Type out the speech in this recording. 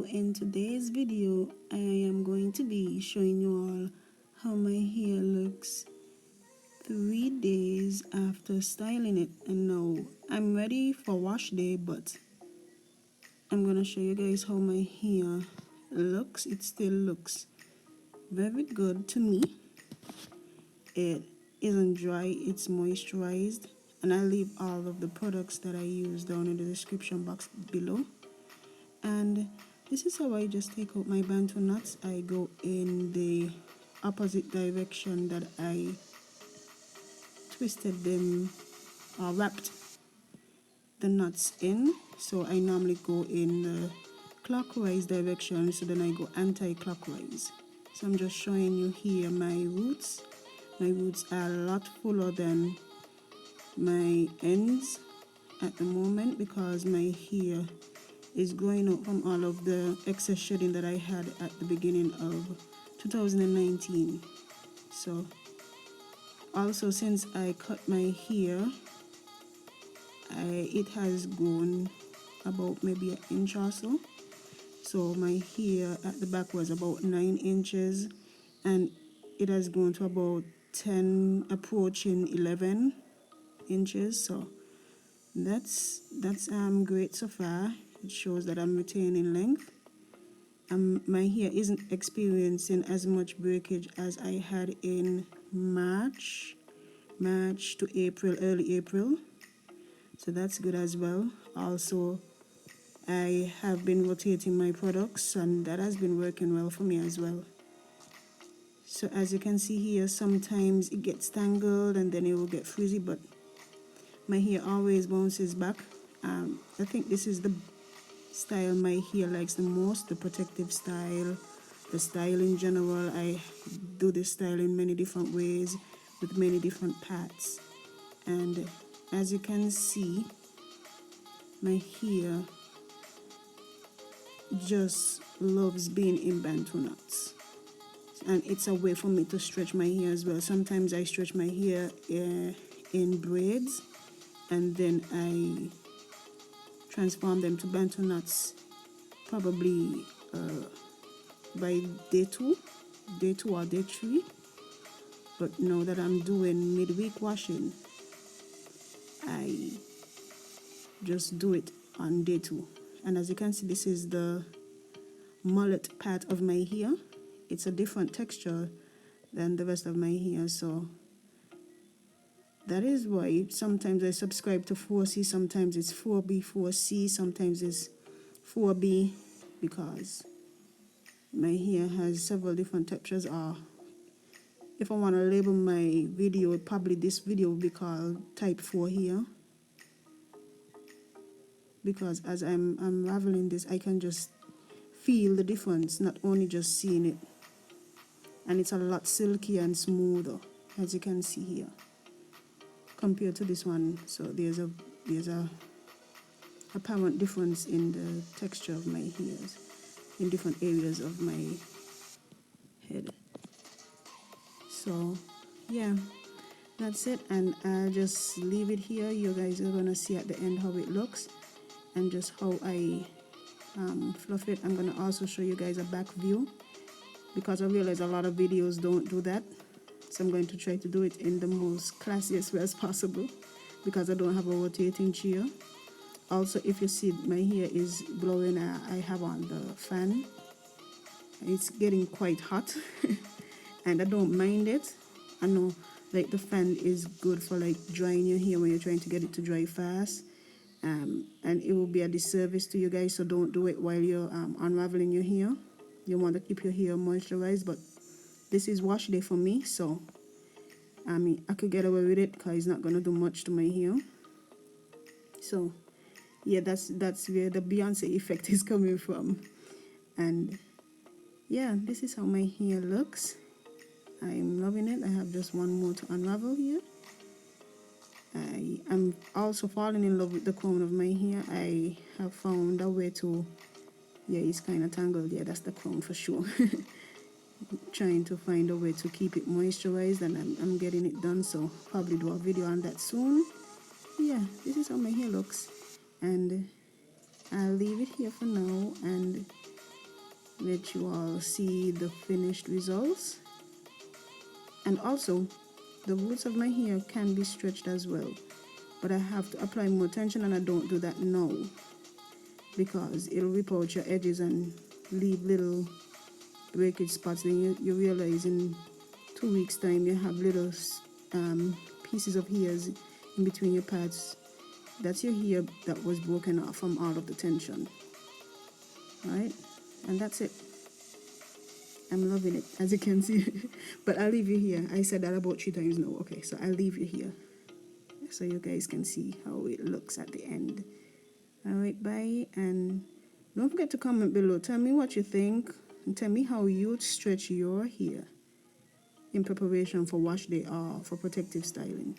So in today's video I am going to be showing you all how my hair looks 3 days after styling it. And now I'm ready for wash day, but I'm gonna show you guys how my hair looks. It still looks very good to me. It isn't dry, it's moisturized, and I'll leave all of the products that I use down in the description box below. And this is how I just take out my Bantu knots. I go in the opposite direction that I twisted them or wrapped the knots in. So I normally go in the clockwise direction, so then I go anti-clockwise. So I'm just showing you here my roots. My roots are a lot fuller than my ends at the moment because my hair is growing out from all of the excess shedding that I had at the beginning of 2019. So also, since I cut my hair, it has grown about maybe an inch or so. So my hair at the back was about 9 inches, and it has grown to about 10, approaching 11 inches. So that's great so far. It shows that I'm retaining length. My hair isn't experiencing as much breakage as I had in March to April, early April. So that's good as well. Also, I have been rotating my products, and that has been working well for me as well. So as you can see here, sometimes it gets tangled and then it will get frizzy, but my hair always bounces back. I think this is the style my hair likes the most, the protective style, the style in general. I do this style in many different ways with many different parts, and as you can see, my hair just loves being in Bantu knots, and it's a way for me to stretch my hair as well. Sometimes I stretch my hair in braids, and then I transform them to Bantu knots probably by day 2 or day 3. But now that I'm doing midweek washing, I just do it on day 2. And as you can see, this is the mullet part of my hair. It's a different texture than the rest of my hair, so that is why sometimes I subscribe to 4C, sometimes it's 4B, 4C, sometimes it's 4B, because my hair has several different textures. Or if I want to label my video, probably this video will be called type 4 hair, because as I'm unraveling this, I can just feel the difference, not only just seeing it. And it's a lot silkier and smoother, as you can see here, compared to this one. So there's a apparent difference in the texture of my hairs in different areas of my head. So yeah, that's it, and I'll just leave it here. You guys are gonna see at the end how it looks and just how I fluff it. I'm gonna also show you guys a back view, because I realize a lot of videos don't do that. So I'm going to try to do it in the most classiest way as possible, because I don't have a rotating chair. Also, if you see my hair is blowing, I have on the fan. It's getting quite hot and I don't mind it. I know like the fan is good for like drying your hair when you're trying to get it to dry fast. And it will be a disservice to you guys, so don't do it while you're unraveling your hair. You want to keep your hair moisturized, but this is wash day for me, so I mean I could get away with it because it's not gonna do much to my hair. So yeah, that's where the Beyonce effect is coming from. And yeah, this is how my hair looks. I'm loving it. I have just one more to unravel here. I am also falling in love with the crown of my hair. I have found a way to, yeah, it's kind of tangled. Yeah, that's the crown for sure. Trying to find a way to keep it moisturized, and I'm getting it done, so probably do a video on that soon. Yeah, this is how my hair looks, and I'll leave it here for now, and let you all see the finished results. And also, the roots of my hair can be stretched as well, but I have to apply more tension, and I don't do that now because it'll rip out your edges and leave little breakage spots. Then you realize in 2 weeks time you have little pieces of hairs in between your parts. That's your hair that was broken off from all of the tension, right? And that's it. I'm loving it, as you can see. But I'll leave you here. I said that about 3 times now. Okay, so I'll leave you here so you guys can see how it looks at the end. All right, bye. And don't forget to comment below. Tell me what you think, and tell me how you stretch your hair in preparation for wash day or for protective styling.